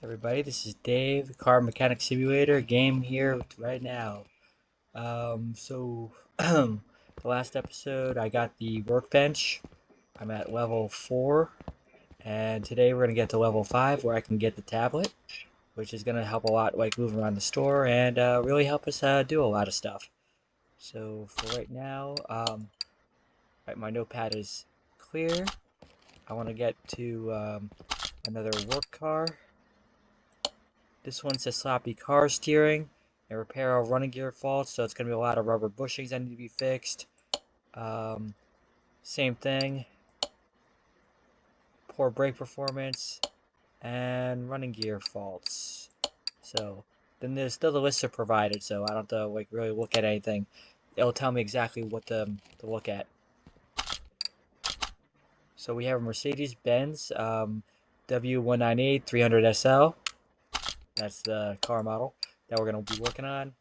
Everybody, this is Dave, Car Mechanic Simulator, game here right now. The last episode I got the workbench. I'm at level 4, and today we're going to get to level 5 where I can get the tablet, which is going to help a lot, like moving around the store and really help us do a lot of stuff. So for right now, right, my notepad is clear. I want to get to another work car. This one says sloppy car steering and repair all running gear faults, so it's going to be a lot of rubber bushings that need to be fixed. Um, Same thing, poor brake performance and running gear faults. So then there's still the lists are provided, so I don't have to like really look at anything. It'll tell me exactly what to look at. So we have a Mercedes-Benz W198 300SL. That's the car model that we're going to be working on.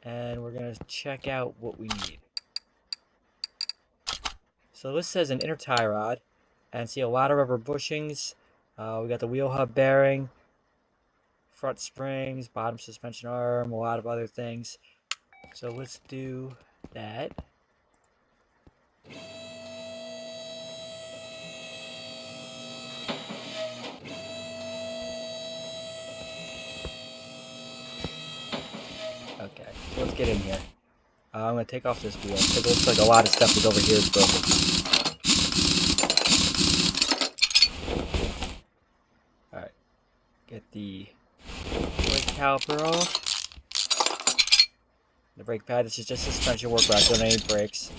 And we're going to check out what we need. So this says an inner tie rod, and see a lot of rubber bushings. We got the wheel hub bearing, front springs, bottom suspension arm, a lot of other things. So let's do that. Okay, so let's get in here. I'm going to take off this wheel, because it looks like a lot of stuff is over here is broken. Alright, get the brake caliper off. The brake pad, this is just suspension work, we're not doing any brakes.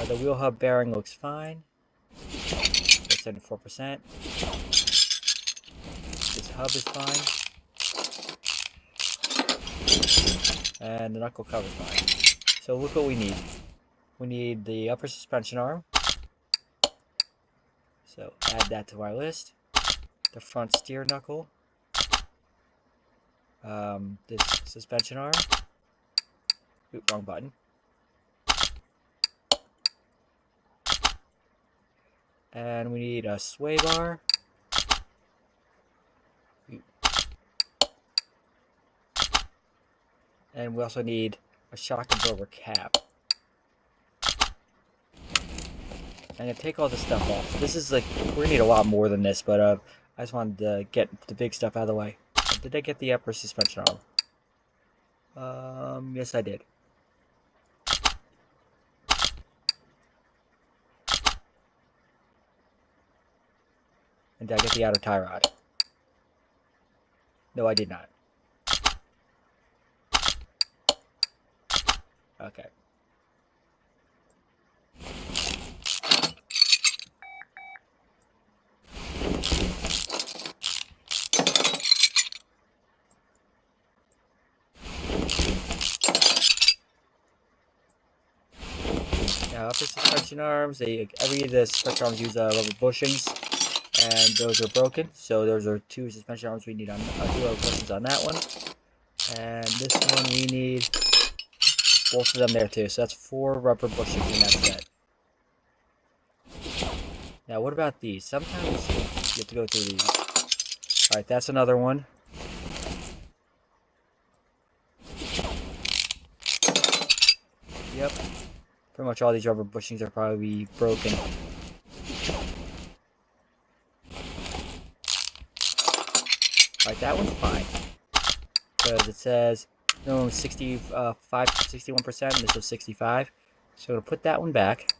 The wheel hub bearing looks fine. 74%. This hub is fine. And the knuckle cover is fine. So look what we need. We need the upper suspension arm. So add that to our list. The front steer knuckle. This suspension arm. Oop, wrong button. And we need a sway bar. Oop. And we also need a shock absorber cap. I'm gonna take all this stuff off. This is like, we're gonna need a lot more than this, but I just wanted to get the big stuff out of the way. Did I get the upper suspension arm? Yes I did. And did I get the outer tie rod? No, I did not. Okay. Now, upper suspension arms, every of the suspension arms use rubber bushings, and those are broken. So those are 2 suspension arms we need on 2 rubber bushings on that one, and this one we need both of them there too. So that's 4 rubber bushings in that set. Now, what about these? Sometimes you have to go through these. All right, that's another one. Yep. Pretty much all these rubber bushings are probably broken. Alright, that one's fine. Because it says minimum 65 to 61%, and this was 65. So I'm going to put that one back.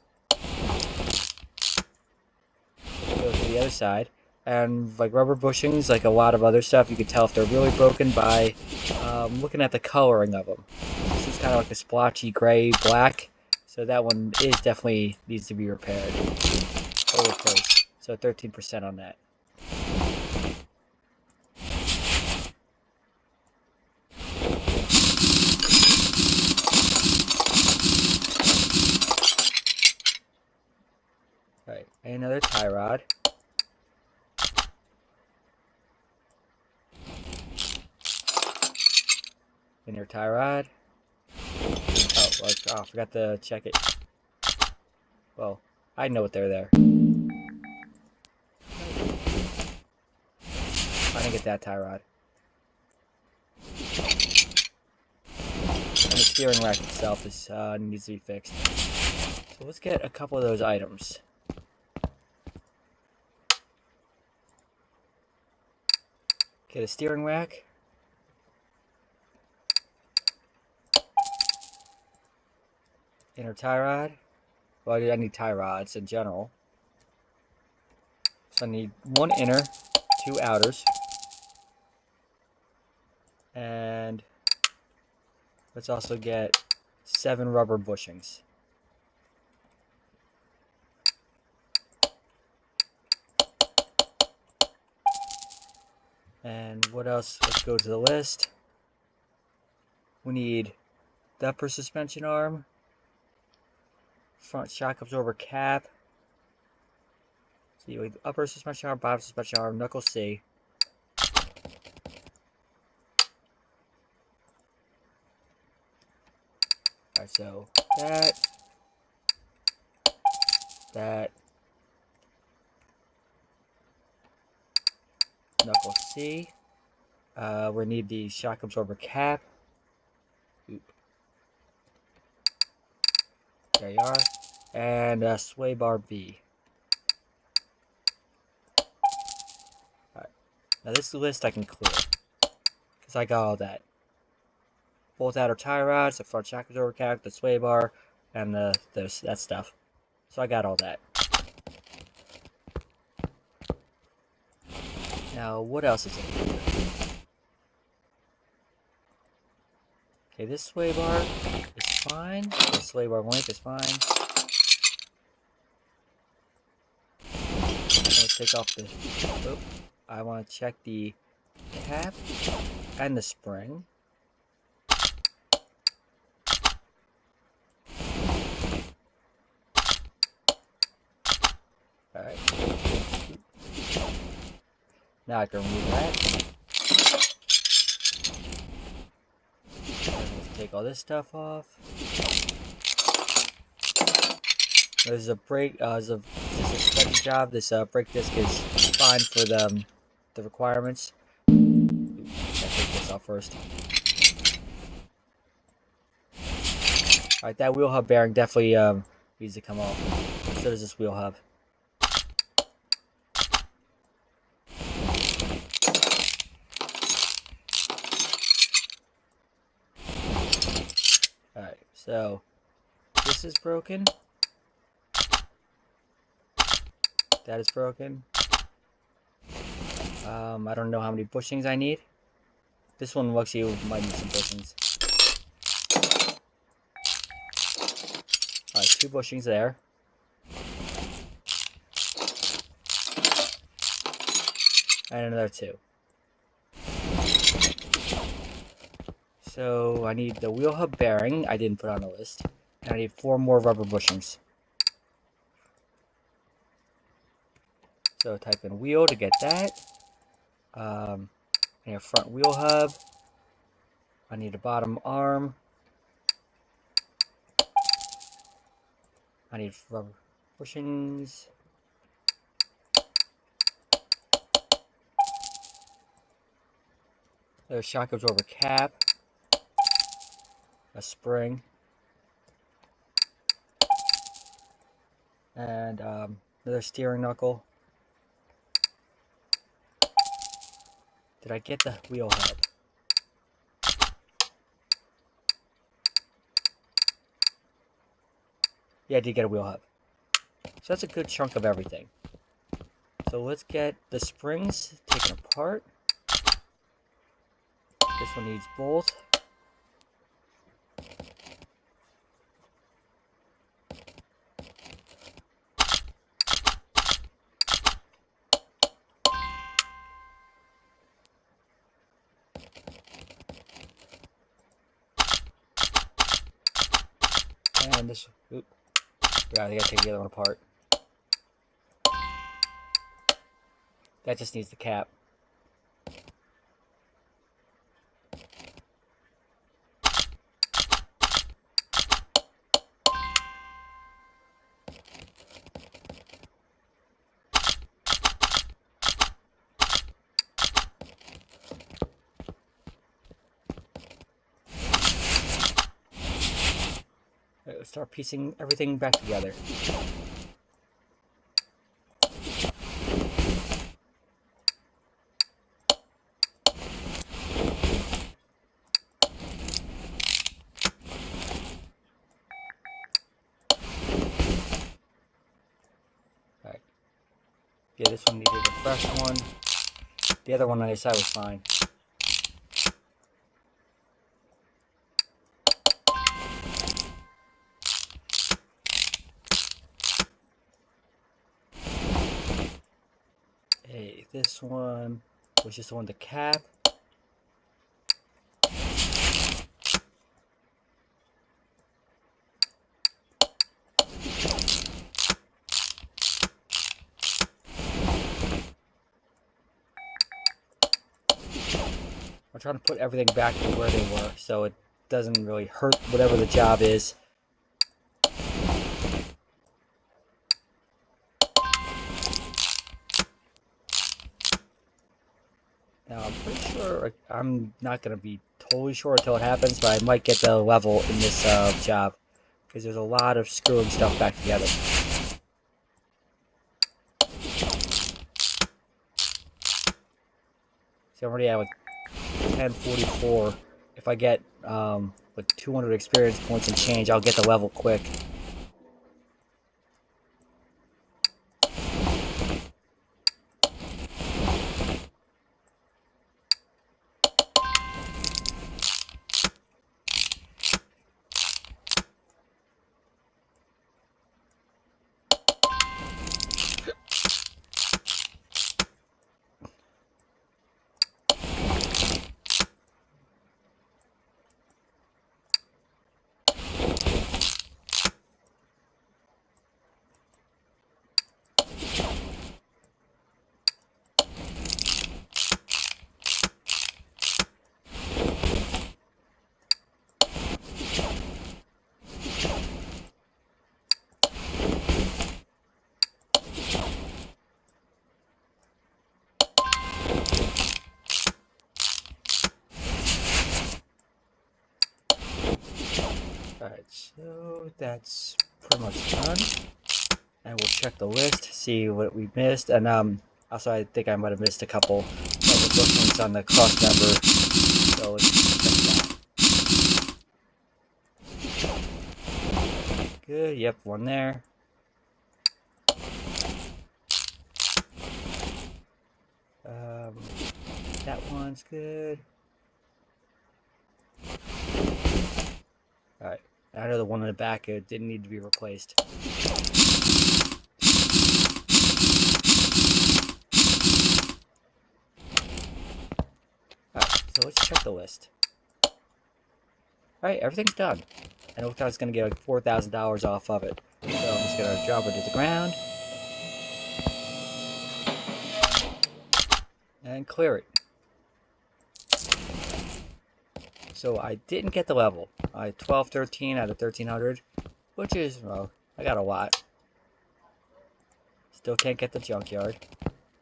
Go to the other side. And like rubber bushings, like a lot of other stuff, you can tell if they're really broken by looking at the coloring of them. This is kind of like a splotchy gray black. So that one is definitely needs to be repaired or replaced. So 13% on that. Alright, another tie rod. Inner tie rod. Oh, I forgot to check it. Well, I know what they're there. And get that tie rod. And the steering rack itself is needs to be fixed. So let's get a couple of those items. Okay, the steering rack. Inner tie rod. Well, I need tie rods in general. So I need one inner, two outers. And let's also get 7 rubber bushings. And what else? Let's go to the list. We need the upper suspension arm, front shock absorber cap. See, upper suspension arm, bottom suspension arm, knuckle C. Alright, so that, knuckle C. We need the shock absorber cap. Oop. There you are. And sway bar B. Alright. Now this list I can clear, because I got all that. Both outer tie rods, the front shock absorber cap, the sway bar, and that stuff. So I got all that. Now, what else is in here? Okay, this sway bar is fine. The sway bar length is fine. I'm gonna take off the... Oh, I want to check the cap and the spring. Alright. Now I can remove that. Let's take all this stuff off. There's a brake, this is a suspension job. This brake disc is fine for the requirements. Gotta take this off first. Alright, that wheel hub bearing definitely needs to come off. So does this wheel hub. Alright, so this is broken. That is broken. I don't know how many bushings I need. This one looks like you might need some bushings. Alright, 2 bushings there. And another 2. So I need the wheel hub bearing, I didn't put on the list. And I need 4 more rubber bushings. So type in wheel to get that. I need a front wheel hub. I need a bottom arm. I need rubber bushings. There's a shock absorber cap. A spring. And another steering knuckle. Did I get the wheel hub? Yeah, I did get a wheel hub. So that's a good chunk of everything. So let's get the springs taken apart. This one needs both. And this, oop, yeah, I think I take the other one apart. That just needs the cap. start piecing everything back together. Alright. Yeah, this one needed a fresh one. The other one on the side was fine. Hey, this one was just the one to cap. I'm trying to put everything back to where they were so it doesn't really hurt whatever the job is. Now I'm pretty sure, I'm not going to be totally sure until it happens, but I might get the level in this job because there's a lot of screwing stuff back together. So I'm already at like 1044. If I get like 200 experience points and change, I'll get the level quick. Alright, so that's pretty much done. And we'll check the list, see what we missed. And also I think I might have missed a couple of the bookings on the cross member. So let's check that. Good, yep, one there. That one's good. Alright, I know the one in the back, it didn't need to be replaced. Alright, so let's check the list. Alright, everything's done. And it looks like I was going to get like $4,000 off of it. So I'm just going to drop it to the ground. And clear it. So I didn't get the level. I 1213 out of 1300, which is, well, I got a lot. Still can't get the junkyard.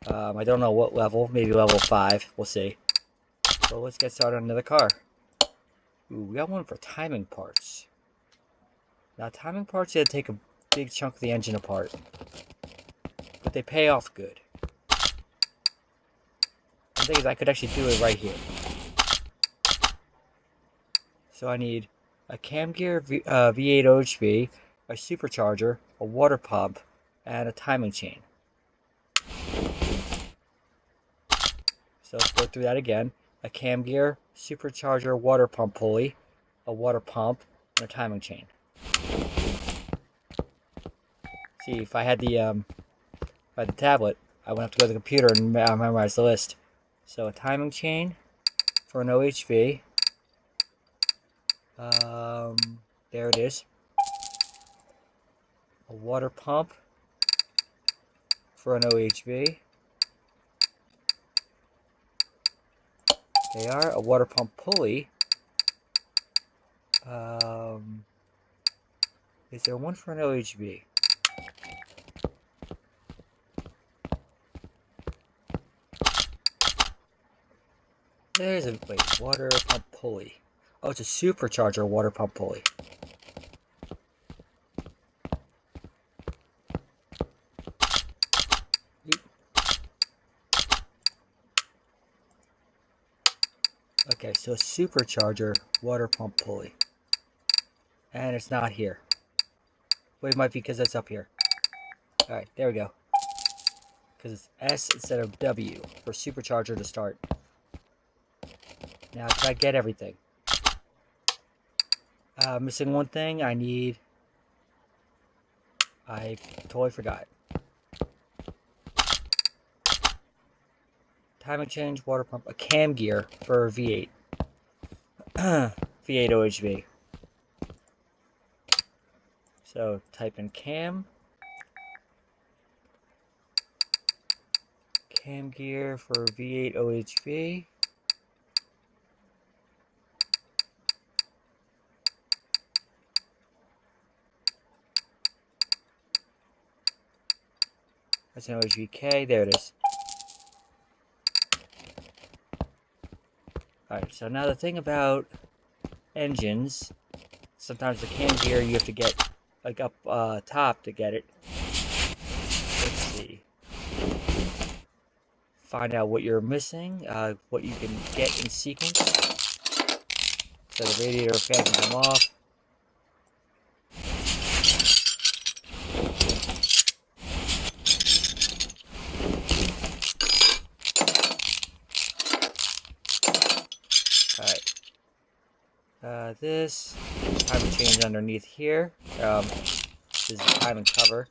I don't know what level, maybe level 5, we'll see. So let's get started on another car. Ooh, we got one for timing parts. Now timing parts, they take a big chunk of the engine apart. But they pay off good. The thing is, I could actually do it right here. So I need a cam gear V8 OHV, a supercharger, a water pump, and a timing chain. So let's go through that again. A cam gear, supercharger, water pump pulley, a water pump, and a timing chain. See, if I had the tablet, I wouldn't have to go to the computer and memorize the list. So a timing chain for an OHV. There it is. A water pump for an OHV. They are a water pump pulley. Is there one for an OHV? There's a water pump pulley. Oh, it's a supercharger water pump pulley. Okay, so supercharger water pump pulley. And it's not here. Well, it might be because it's up here. Alright, there we go. Because it's S instead of W for supercharger to start. Now, did I get everything? Missing one thing. I totally forgot. Timing change, water pump, a cam gear for V8. V8 OHV. So type in cam gear for V8 OHV. That's an OHVK. There it is. Alright, so now the thing about engines, sometimes the cam gear you have to get like up top to get it. Let's see. Find out what you're missing, what you can get in sequence. So the radiator fan can come off. Alright. This timing change underneath here. This is the timing cover.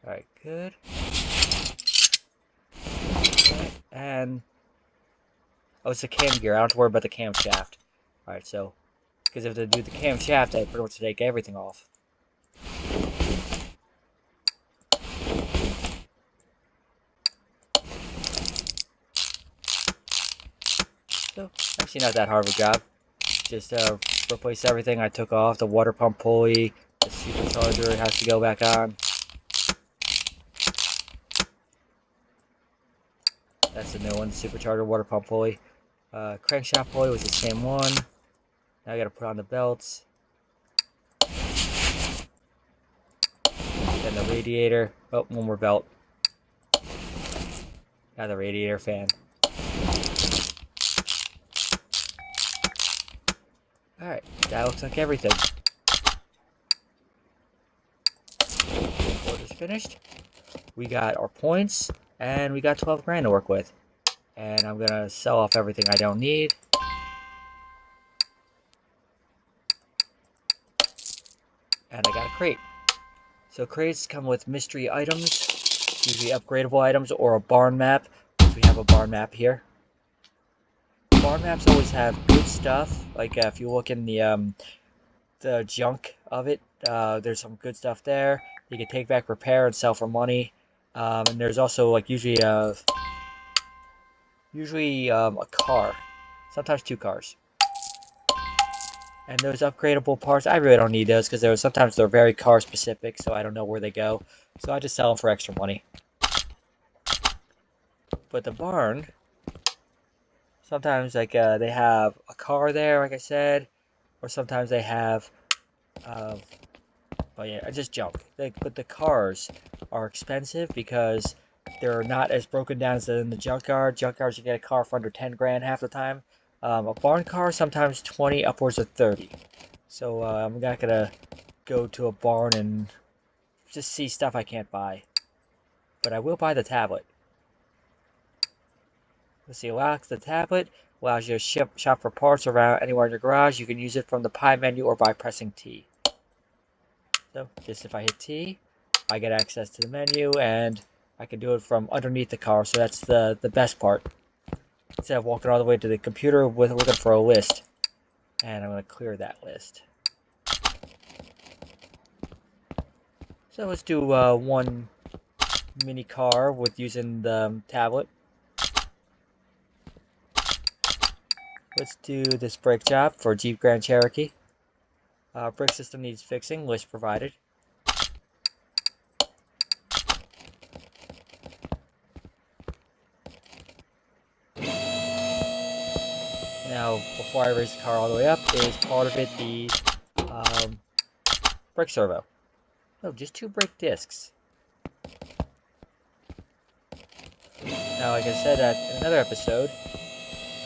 Alright, good. And oh, it's a cam gear. I don't have to worry about the camshaft. Alright, so because if I do the camshaft, I pretty much take everything off. So actually not that hard of a job. Just replace everything I took off. The water pump pulley, the supercharger has to go back on. That's the new one, supercharger, water pump pulley. Crankshaft pulley was the same one. Now I gotta put on the belts. Then the radiator. Oh, one more belt. Now the radiator fan. Alright, that looks like everything. Order's finished. We got our points, and we got 12 grand to work with. And I'm gonna sell off everything I don't need. And I got a crate. So crates come with mystery items, usually upgradable items, or a barn map. We have a barn map here. Barn maps always have good stuff. Like if you look in the junk of it, there's some good stuff there. You can take back, repair, and sell for money. And there's also like usually a car, sometimes two cars. And those upgradable parts, I really don't need those because sometimes they're very car specific, so I don't know where they go. So I just sell them for extra money. But the barn, sometimes like they have a car there, like I said, or sometimes they have, but yeah, just junk. But the cars are expensive because they're not as broken down as in the junkyard. Junkyards, you get a car for under 10 grand half the time. A barn car, sometimes 20, upwards of 30. So I'm not gonna go to a barn and just see stuff I can't buy. But I will buy the tablet. Let's see, the tablet allows you to shop for parts around anywhere in your garage. You can use it from the pie menu or by pressing T. So just if I hit T, I get access to the menu, and I can do it from underneath the car. So that's the best part. Instead of walking all the way to the computer looking for a list. And I'm going to clear that list. So let's do one mini car with using the tablet. Let's do this brake job for Jeep Grand Cherokee. Brake system needs fixing, list provided. Now, before I raise the car all the way up, is part of it the brake servo. Oh, just 2 brake discs. Now, like I said in another episode,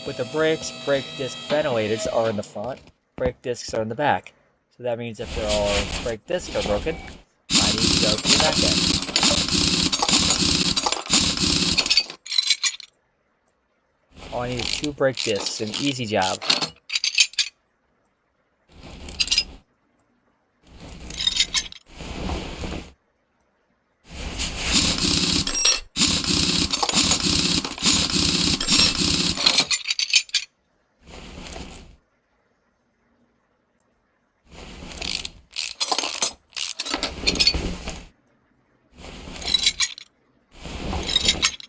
with the brakes, brake disc ventilators are in the front, brake discs are in the back. So that means if there are brake discs are broken, I need to go to the back end. All I need is 2 brake discs, an easy job.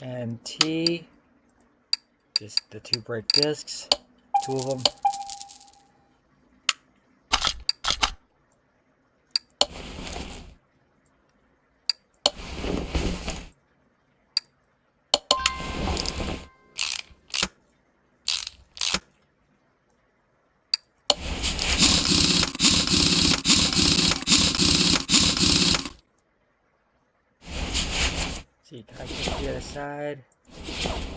And T, just the 2 brake discs, 2 of them. See, can I get to the other side?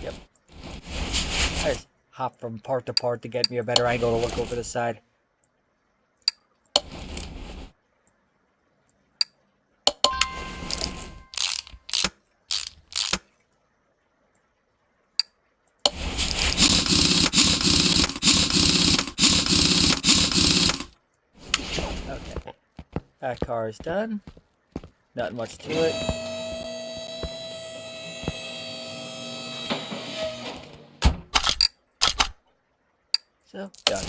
Yep. I just hop from part to part to get me a better angle to look over the side. Okay. That car is done. Not much to it. So, done.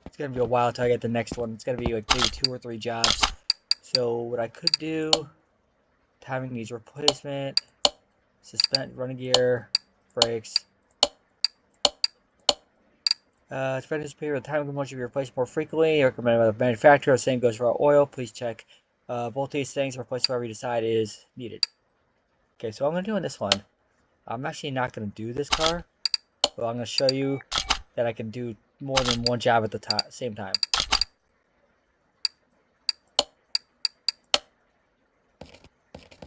It's gonna be a while till I get the next one. It's gonna be like maybe 2 or 3 jobs. So what I could do, timing needs replacement, suspend, running gear, brakes. Suspended speed with timing must be replaced more frequently. Recommended by the manufacturer. The same goes for our oil. Please check both these things. Replace whatever you decide is needed. Okay, so I'm gonna do in this one. I'm actually not gonna do this car. But I'm going to show you that I can do more than one job at the same time.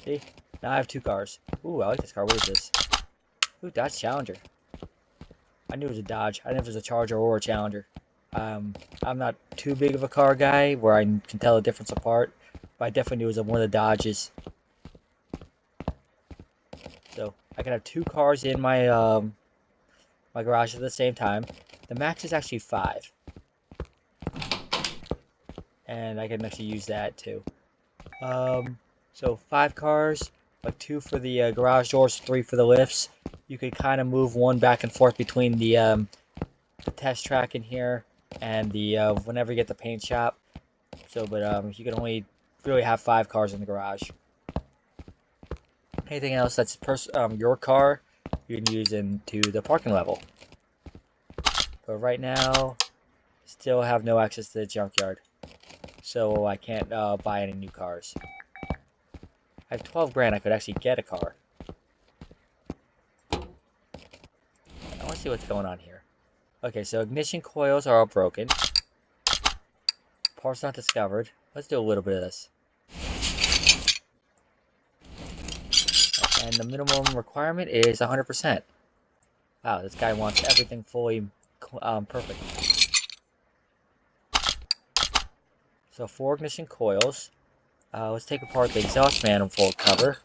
See? Now I have 2 cars. Ooh, I like this car. What is this? Ooh, Dodge Challenger. I knew it was a Dodge. I didn't know if it was a Charger or a Challenger. I'm not too big of a car guy where I can tell the difference apart. But I definitely knew it was one of the Dodges. So, I can have 2 cars in my my garage at the same time. The max is actually 5. And I can actually use that too. So 5 cars, like 2 for the garage doors, 3 for the lifts. You could kind of move one back and forth between the test track in here and the whenever you get the paint shop. So, but you can only really have 5 cars in the garage. Anything else that's your car, you can use into the parking level. But right now, still have no access to the junkyard, so I can't buy any new cars. I have 12 grand, I could actually get a car. I want to see what's going on here. Okay, so ignition coils are all broken. Parts not discovered. Let's do a little bit of this. And the minimum requirement is 100%. Wow, this guy wants everything fully perfect. So 4 ignition coils. Let's take apart the exhaust manifold cover.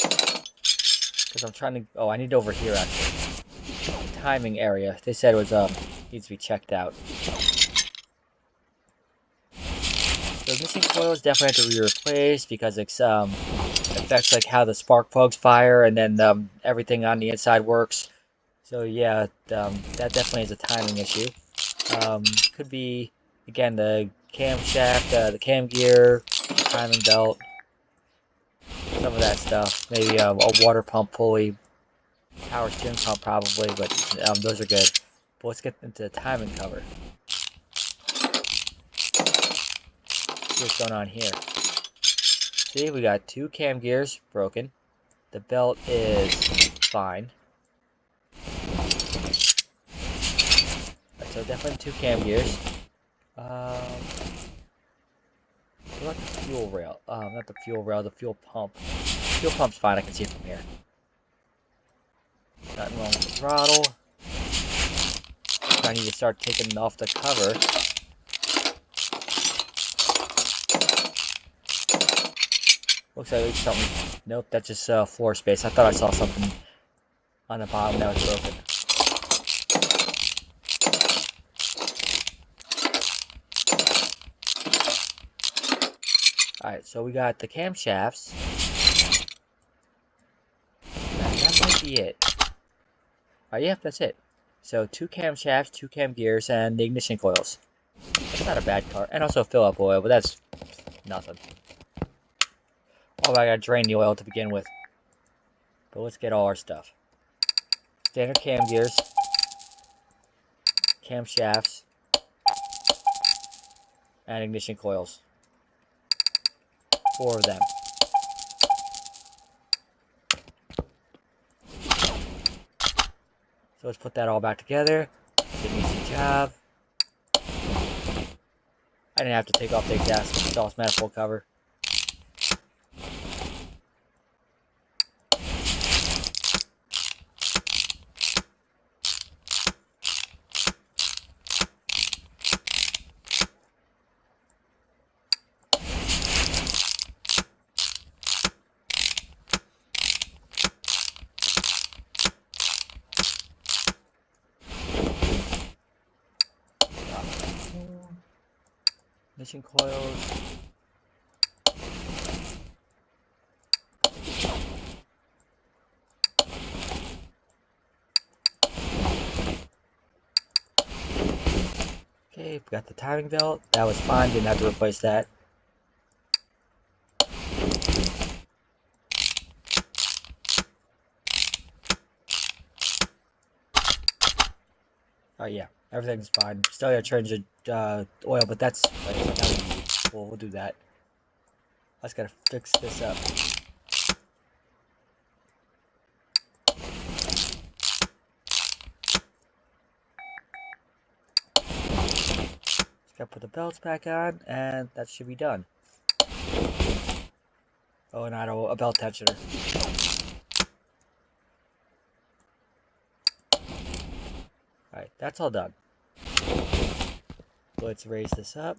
Because I'm trying to... Oh, I need it over here, actually. The timing area. They said it was, needs to be checked out. So ignition coils definitely have to be replaced because it's, affects, like, how the spark plugs fire and then, everything on the inside works. So, yeah, that definitely is a timing issue. Could be, again, the camshaft, the cam gear, timing belt, some of that stuff. Maybe a water pump pulley, power steering pump probably, but those are good. But let's get into the timing cover. See what's going on here. See, we got 2 cam gears broken. The belt is fine. So definitely 2 cam gears. What about the fuel rail? Not the fuel rail, the fuel pump. Fuel pump's fine, I can see it from here. Nothing wrong with the throttle. I need to start taking off the cover. Looks like it's something. Nope, that's just floor space. I thought I saw something on the bottom that was broken. Alright, so we got the camshafts. That might be it. Alright, yeah, that's it. So 2 camshafts, 2 cam gears, and the ignition coils. That's not a bad car. And also fill up oil, but that's nothing. Oh, I gotta drain the oil to begin with. But let's get all our stuff. Standard cam gears. Camshafts. And ignition coils. 4 of them. So let's put that all back together. It's an easy job. I didn't have to take off the exhaust manifold cover. Ignition coils. Okay, we got the timing belt. That was fine, didn't have to replace that. Oh yeah, everything's fine. Still gotta change the oil, but that's we'll do that. I just gotta fix this up. Just gotta put the belts back on, and that should be done. Oh, and a belt tensioner. Alright, that's all done. Let's raise this up.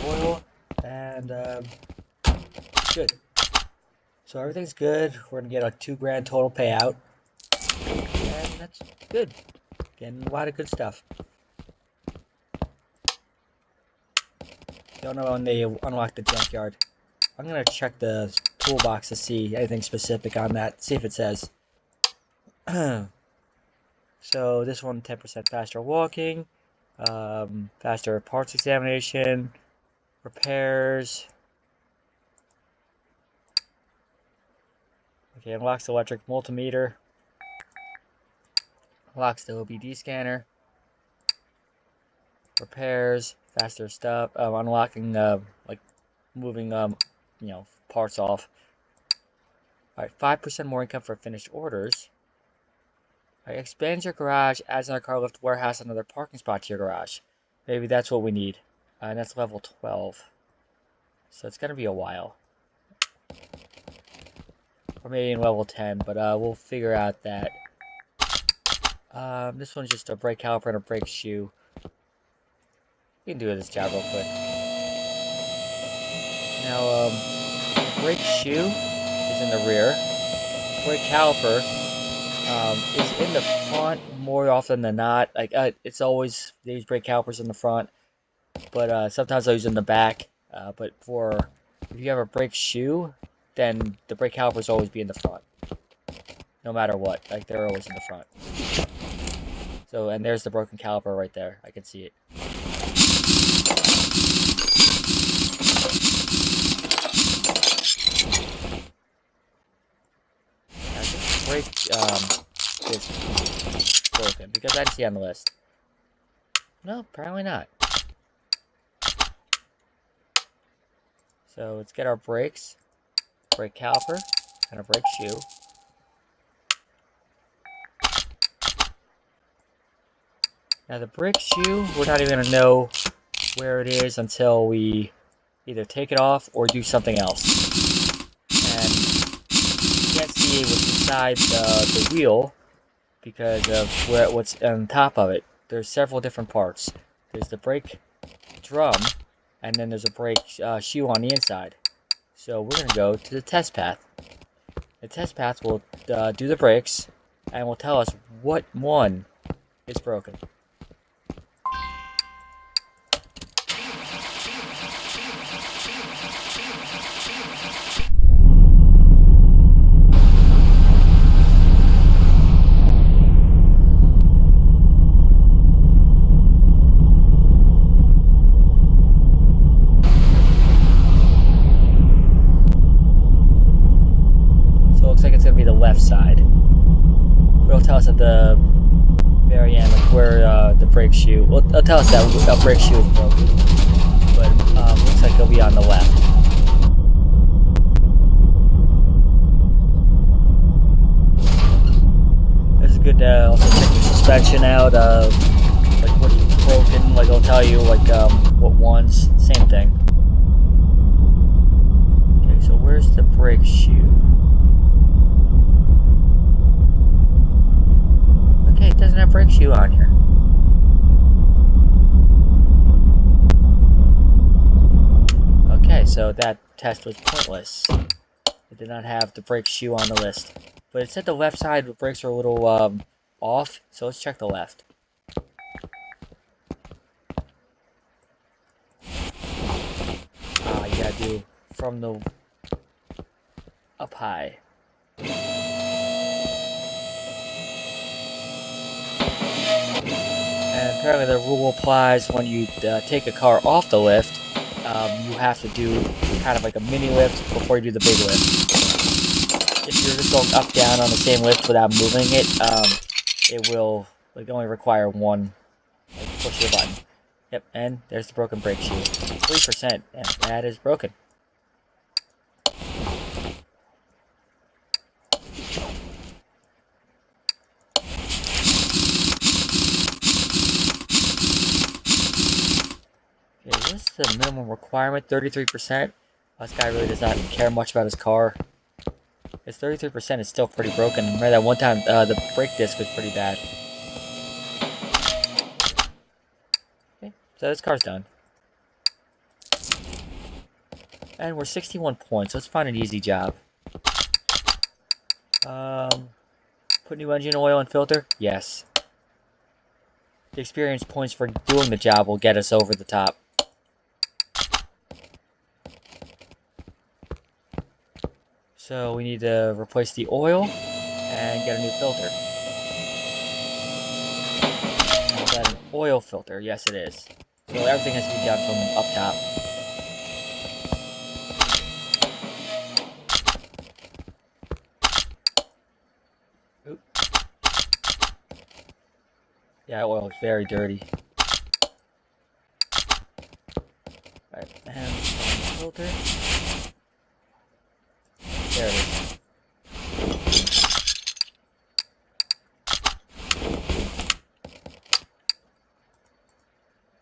Oil, and good. So everything's good. We're gonna get a $2,000 total payout, and that's good. Getting a lot of good stuff. Don't know when they unlock the junkyard. I'm gonna check the toolbox to see anything specific on that. See if it says. So this one, 10% faster walking, faster parts examination, repairs. Okay, unlocks the electric multimeter. Unlocks the OBD scanner. Repairs, faster stuff. Unlocking, like moving, parts off. Alright, 5% more income for finished orders. Alright, expands your garage, adds another car lift warehouse, another parking spot to your garage. Maybe that's what we need. And that's level 12. So it's gonna be a while. Or maybe in level 10, but we'll figure out that. This one's just a brake caliper and a brake shoe. We can do this job real quick. Now, the brake shoe is in the rear. Brake caliper is in the front more often than not. Like, it's always, they use brake calipers in the front, but sometimes I use in the back. But for if you have a brake shoe, then the brake calipers always be in the front. No matter what, like they're always in the front. So, and there's the broken caliper right there. I can see it. Now, this brake is broken because I didn't see it on the list. No, apparently not. So let's get our brakes, brake caliper, and a brake shoe. Now the brake shoe, we're not even going to know where it is until we either take it off or do something else. And you can't see what's inside the wheel because of what's on top of it. There's several different parts. There's the brake drum, and then there's a brake shoe on the inside. So we're going to go to the test path. The test path will do the brakes and will tell us what one is broken. Looks like it's going to be the left side. But it'll tell us at the very end like where the brake shoe. Well, it'll tell us that a brake shoe is broken. But looks like it'll be on the left. This is good to also check the suspension out. Like what's broken. Like it'll tell you like what ones. Same thing. Okay, so where's the brake shoe? It doesn't have brake shoe on here. Okay, so that test was pointless. It did not have the brake shoe on the list. But it said the left side the brakes are a little off, so let's check the left. You gotta do from the up high. And apparently the rule applies when you take a car off the lift. You have to do kind of like a mini lift before you do the big lift. If you're just going up down on the same lift without moving it, it will like only require one like, push of the button. Yep, and there's the broken brake shoe. 3%, and that is broken. What's the minimum requirement? 33%? This guy really does not care much about his car. His 33% is still pretty broken. Remember that one time the brake disc was pretty bad. Okay, so this car's done. And we're 61 points. Let's find an easy job. Put new engine oil and filter? Yes. The experience points for doing the job will get us over the top. So we need to replace the oil and get a new filter. Is that an oil filter? Yes, it is. So everything has to be done from up top. Oop. Yeah, oil is very dirty. Alright, and filter. There it is.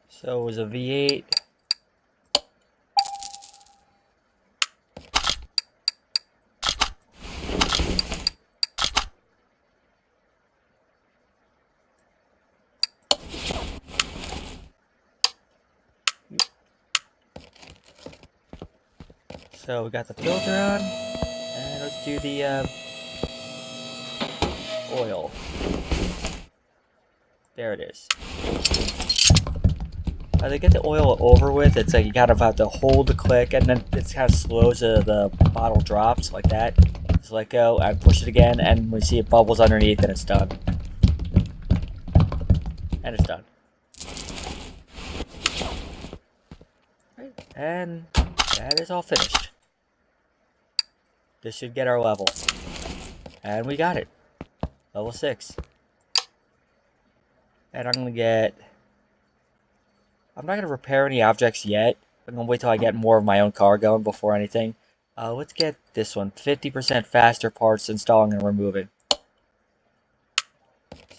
So it was a V8. So we got the filter on. Let's do the oil. There it is. to get the oil over with, it's like you kind of have to hold the click, and then it kind of slows the bottle drops like that. Just let go and push it again, and when you see it bubbles underneath, and it's done. And it's done. Right. And that is all finished. This should get our level. And we got it. Level 6. And I'm not going to repair any objects yet. I'm going to wait till I get more of my own car going before anything. Let's get this one. 50% faster parts installing and removing.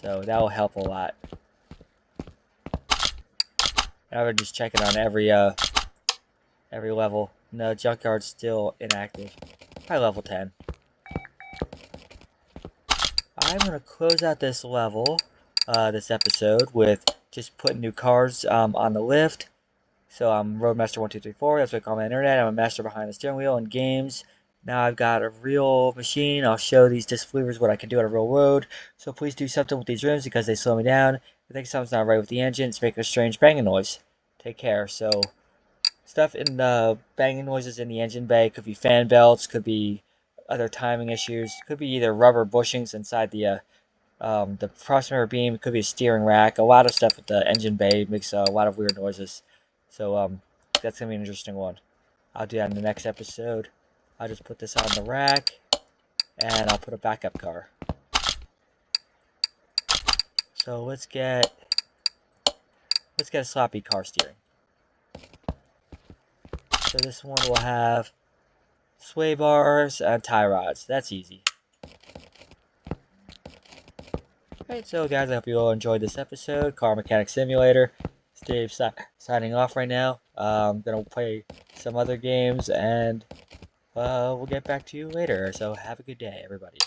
So that will help a lot. Now we're just checking on every level. No, junkyard's still inactive. Probably level 10. I'm going to close out this level, this episode, with just putting new cars on the lift. So I'm Roadmaster1234, that's what I call my internet. I'm a master behind the steering wheel in games. Now I've got a real machine. I'll show these disc believers what I can do on a real road. So please do something with these rims because they slow me down. I think something's not right with the engine. It's making a strange banging noise. Take care. So stuff in the banging noises in the engine bay could be fan belts, could be other timing issues, could be either rubber bushings inside the cross member beam, could be a steering rack. A lot of stuff with the engine bay makes a lot of weird noises. So that's gonna be an interesting one. I'll do that in the next episode. I'll just put this on the rack, and I'll put a backup car. So let's get a sloppy car steering. So this one will have sway bars and tie rods. That's easy. Alright, so guys, I hope you all enjoyed this episode. Car Mechanic Simulator. It's Dave signing off right now. I'm going to play some other games, and we'll get back to you later. So have a good day, everybody.